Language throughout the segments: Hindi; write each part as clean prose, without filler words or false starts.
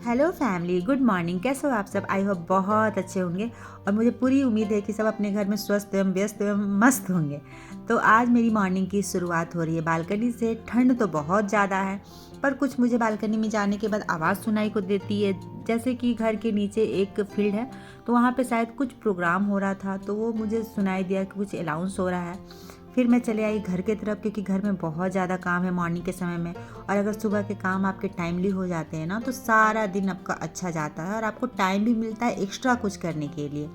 Hello family, good morning. कैसे हो आप सब? आई होप बहुत अच्छे होंगे और मुझे पूरी उम्मीद है कि सब अपने घर में स्वस्थ एवं व्यस्त एवं मस्त होंगे। तो आज मेरी मॉर्निंग की शुरुआत हो रही है बालकनी से। ठंड तो बहुत ज़्यादा है, पर कुछ मुझे बालकनी में जाने के बाद आवाज़ सुनाई को देती है। जैसे कि घर के नीचे एक फील्ड है, तो वहाँ पे शायद कुछ प्रोग्राम हो रहा था, तो वो मुझे सुनाई दिया कि कुछ अनाउंस हो रहा है। फिर मैं चले आई घर के तरफ, क्योंकि घर में बहुत ज़्यादा काम है मॉर्निंग के समय में। और अगर सुबह के काम आपके टाइमली हो जाते हैं ना, तो सारा दिन आपका अच्छा जाता है और आपको टाइम भी मिलता है एक्स्ट्रा कुछ करने के लिए।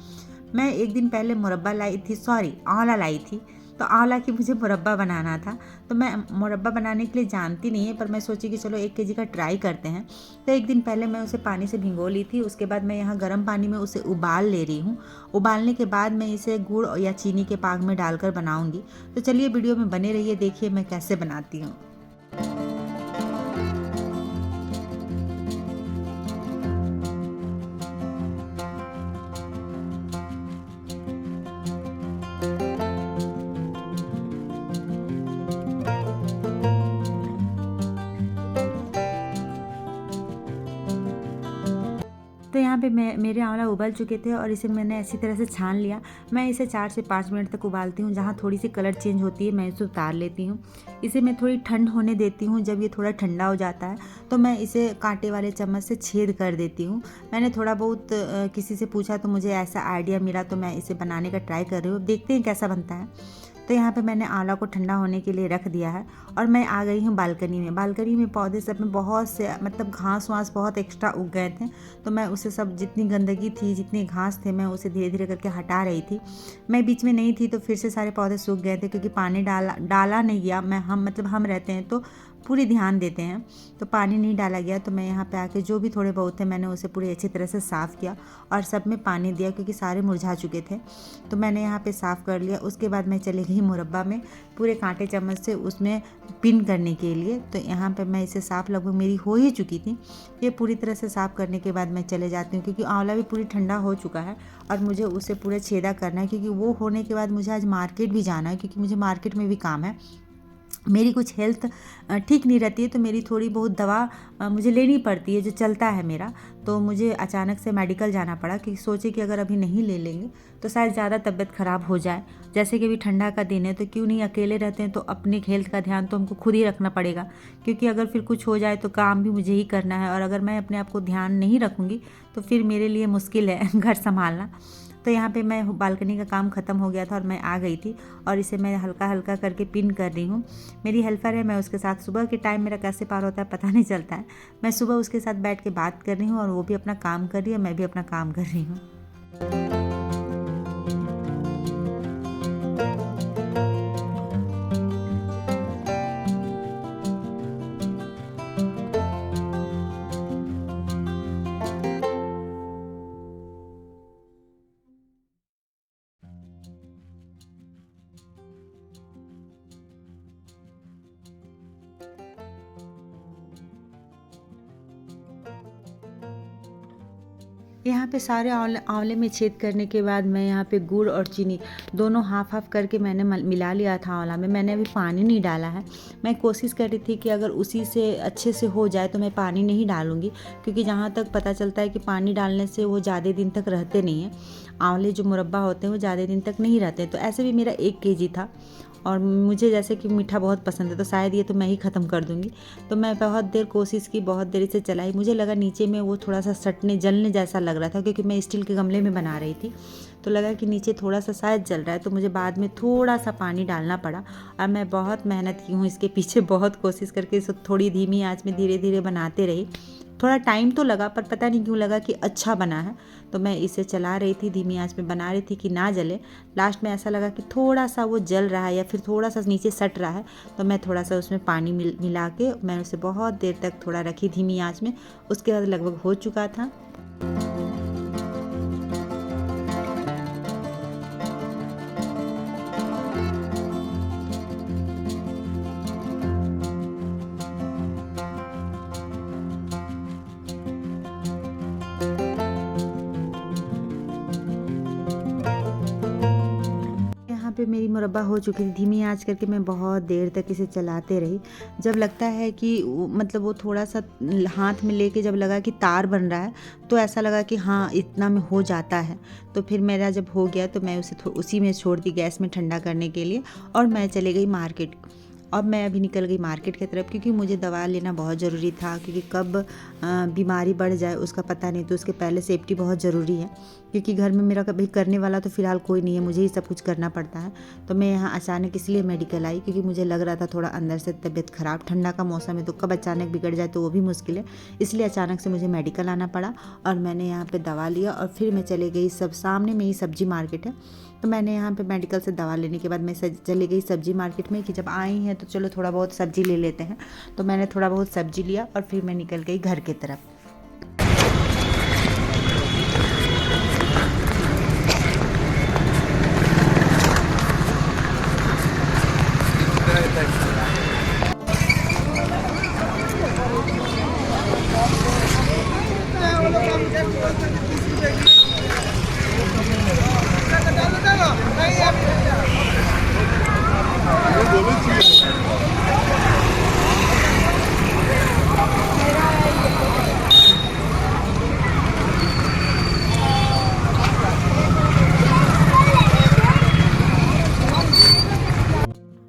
मैं एक दिन पहले मुरब्बा लाई थी, आंवला लाई थी। तो आंवला की मुझे मुरब्बा बनाना था। तो मैं मुरब्बा बनाने के लिए जानती नहीं है, पर मैं सोची कि चलो 1 केजी का ट्राई करते हैं। तो एक दिन पहले मैं उसे पानी से भिगो ली थी। उसके बाद मैं यहाँ गर्म पानी में उसे उबाल ले रही हूँ। उबालने के बाद मैं इसे गुड़ या चीनी के पाक में डालकर बनाऊंगी। तो चलिए वीडियो में बने रहिए, देखिए मैं कैसे बनाती हूँ। तो यहाँ पे मेरे आंवला उबल चुके थे और इसे मैंने ऐसी तरह से छान लिया। मैं इसे 4 से 5 मिनट तक उबालती हूँ। जहाँ थोड़ी सी कलर चेंज होती है मैं इसे उतार लेती हूँ। इसे मैं थोड़ी ठंड होने देती हूँ। जब ये थोड़ा ठंडा हो जाता है तो मैं इसे कांटे वाले चम्मच से छेद कर देती हूँ। मैंने थोड़ा बहुत किसी से पूछा तो मुझे ऐसा आइडिया मिला, तो मैं इसे बनाने का ट्राई कर रही हूँ। देखते हैं कैसा बनता है। तो यहाँ पे मैंने आंवला को ठंडा होने के लिए रख दिया है और मैं आ गई हूँ बालकनी में। बालकनी में पौधे सब में बहुत से मतलब घास वास बहुत एक्स्ट्रा उग गए थे, तो मैं उसे सब जितनी गंदगी थी, जितनी घास थे, मैं उसे धीरे धीरे करके हटा रही थी। मैं बीच में नहीं थी तो फिर से सारे पौधे सूख गए थे, क्योंकि पानी डाला नहीं गया। हम रहते हैं तो पूरी ध्यान देते हैं, तो पानी नहीं डाला गया। तो मैं यहाँ पे आके जो भी थोड़े बहुत थे मैंने उसे पूरी अच्छी तरह से साफ़ किया और सब में पानी दिया, क्योंकि सारे मुरझा चुके थे। तो मैंने यहाँ पे साफ़ कर लिया। उसके बाद मैं चली गई मुरब्बा में पूरे कांटे चम्मच से उसमें पिन करने के लिए। तो यहाँ पे मैं इसे साफ़ लगभग मेरी हो ही चुकी थी। ये पूरी तरह से साफ़ करने के बाद मैं चले जाती हूँ, क्योंकि आंवला भी पूरी ठंडा हो चुका है और मुझे उसे पूरा छेदा करना है, क्योंकि वो होने के बाद मुझे आज मार्केट भी जाना है, क्योंकि मुझे मार्केट में भी काम है। मेरी कुछ हेल्थ ठीक नहीं रहती है, तो मेरी थोड़ी बहुत दवा मुझे लेनी पड़ती है जो चलता है मेरा। तो मुझे अचानक से मेडिकल जाना पड़ा, क्योंकि सोचे कि अगर अभी नहीं ले लेंगे तो शायद ज़्यादा तबीयत ख़राब हो जाए। जैसे कि अभी ठंडा का दिन है, तो क्यों नहीं, अकेले रहते हैं तो अपनी हेल्थ का ध्यान तो हमको खुद ही रखना पड़ेगा, क्योंकि अगर फिर कुछ हो जाए तो काम भी मुझे ही करना है। और अगर मैं अपने आप को ध्यान नहीं रखूँगी तो फिर मेरे लिए मुश्किल है घर संभालना। तो यहाँ पे मैं बालकनी का काम ख़त्म हो गया था और मैं आ गई थी और इसे मैं हल्का हल्का करके पिन कर रही हूँ। मेरी हेल्पर है, मैं उसके साथ सुबह के टाइम मेरा कैसे पार होता है पता नहीं चलता है। मैं सुबह उसके साथ बैठ के बात कर रही हूँ और वो भी अपना काम कर रही है, मैं भी अपना काम कर रही हूँ। यहाँ पे सारे आंवले में छेद करने के बाद मैं यहाँ पे गुड़ और चीनी दोनों हाफ हाफ करके मैंने मिला लिया था आंवला में। मैंने अभी पानी नहीं डाला है। मैं कोशिश कर रही थी कि अगर उसी से अच्छे से हो जाए तो मैं पानी नहीं डालूँगी, क्योंकि जहाँ तक पता चलता है कि पानी डालने से वो ज़्यादा दिन तक रहते नहीं हैं। आंवले जो मुरब्बा होते हैं वो ज़्यादा दिन तक नहीं रहते। तो ऐसे भी मेरा 1 केजी था और मुझे जैसे कि मीठा बहुत पसंद है, तो शायद ये तो मैं ही ख़त्म कर दूँगी। तो मैं बहुत देर कोशिश की, बहुत देर इसे चलाई। मुझे लगा नीचे में वो थोड़ा सा सटने जलने जैसा लग रहा था, क्योंकि मैं स्टील के गमले में बना रही थी। तो लगा कि नीचे थोड़ा सा शायद जल रहा है, तो मुझे बाद में थोड़ा सा पानी डालना पड़ा। और मैं बहुत मेहनत की हूँ इसके पीछे, बहुत कोशिश करके इसे थोड़ी धीमी आँच में धीरे धीरे बनाते रही। थोड़ा टाइम तो लगा, पर पता नहीं क्यों लगा कि अच्छा बना है। तो मैं इसे चला रही थी, धीमी आंच में बना रही थी कि ना जले। लास्ट में ऐसा लगा कि थोड़ा सा वो जल रहा है या फिर थोड़ा सा नीचे सट रहा है, तो मैं थोड़ा सा उसमें पानी मिला के मैं उसे बहुत देर तक थोड़ा रखी धीमी आंच में। उसके बाद लगभग हो चुका था। यहाँ पे मेरी मुरब्बा हो चुकी थी। धीमी आंच करके मैं बहुत देर तक इसे चलाते रही। जब लगता है कि मतलब वो थोड़ा सा हाथ में लेके जब लगा कि तार बन रहा है, तो ऐसा लगा कि हाँ इतना में हो जाता है। तो फिर मेरा जब हो गया तो मैं उसे उसी में छोड़ दी गैस में ठंडा करने के लिए, और मैं चली गई मार्केट। अब मैं अभी निकल गई मार्केट की तरफ, क्योंकि मुझे दवा लेना बहुत ज़रूरी था, क्योंकि कब बीमारी बढ़ जाए उसका पता नहीं। तो उसके पहले सेफ्टी बहुत ज़रूरी है, क्योंकि घर में मेरा कभी करने वाला तो फ़िलहाल कोई नहीं है, मुझे ही सब कुछ करना पड़ता है। तो मैं यहाँ अचानक इसलिए मेडिकल आई, क्योंकि मुझे लग रहा था थोड़ा अंदर से तबीयत ख़राब। ठंडा का मौसम है तो कब अचानक बिगड़ जाए तो वो भी मुश्किल है, इसलिए अचानक से मुझे मेडिकल आना पड़ा। और मैंने यहाँ पर दवा लिया और फिर मैं चले गई, सब सामने में ही सब्जी मार्केट है, तो मैंने यहाँ पे मेडिकल से दवा लेने के बाद मैं चली गई सब्जी मार्केट में, कि जब आई हैं तो चलो थोड़ा बहुत सब्जी ले लेते हैं। तो मैंने थोड़ा बहुत सब्जी लिया और फिर मैं निकल गई घर की तरफ।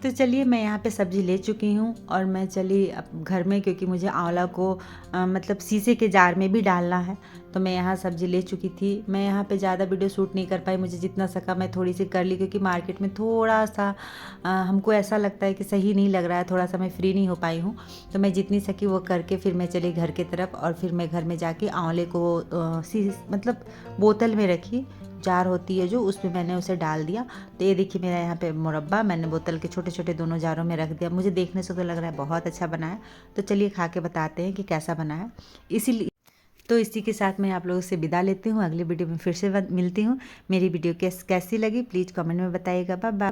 तो चलिए मैं यहाँ पे सब्ज़ी ले चुकी हूँ और मैं चली अब घर में, क्योंकि मुझे आंवला को मतलब शीशे के जार में भी डालना है। तो मैं यहाँ सब्ज़ी ले चुकी थी। मैं यहाँ पे ज़्यादा वीडियो शूट नहीं कर पाई, मुझे जितना सका मैं थोड़ी सी कर ली, क्योंकि मार्केट में थोड़ा सा हमको ऐसा लगता है कि सही नहीं लग रहा है, थोड़ा सा मैं फ्री नहीं हो पाई हूँ। तो मैं जितनी सकी वो करके फिर मैं चली घर की तरफ, और फिर मैं घर में जाके आंवले को मतलब बोतल में रखी, जार होती है जो, उसमें मैंने उसे डाल दिया। तो ये देखिए मेरा यहाँ पे मुरब्बा मैंने बोतल के छोटे छोटे दोनों जारों में रख दिया। मुझे देखने से तो लग रहा है बहुत अच्छा बना है। तो चलिए खा के बताते हैं कि कैसा बना है। इसीलिए तो इसी के साथ मैं आप लोगों से विदा लेती हूँ। अगली वीडियो में फिर से मिलती हूँ। मेरी वीडियो कैसी लगी प्लीज़ कमेंट में बताइएगा। Bye bye.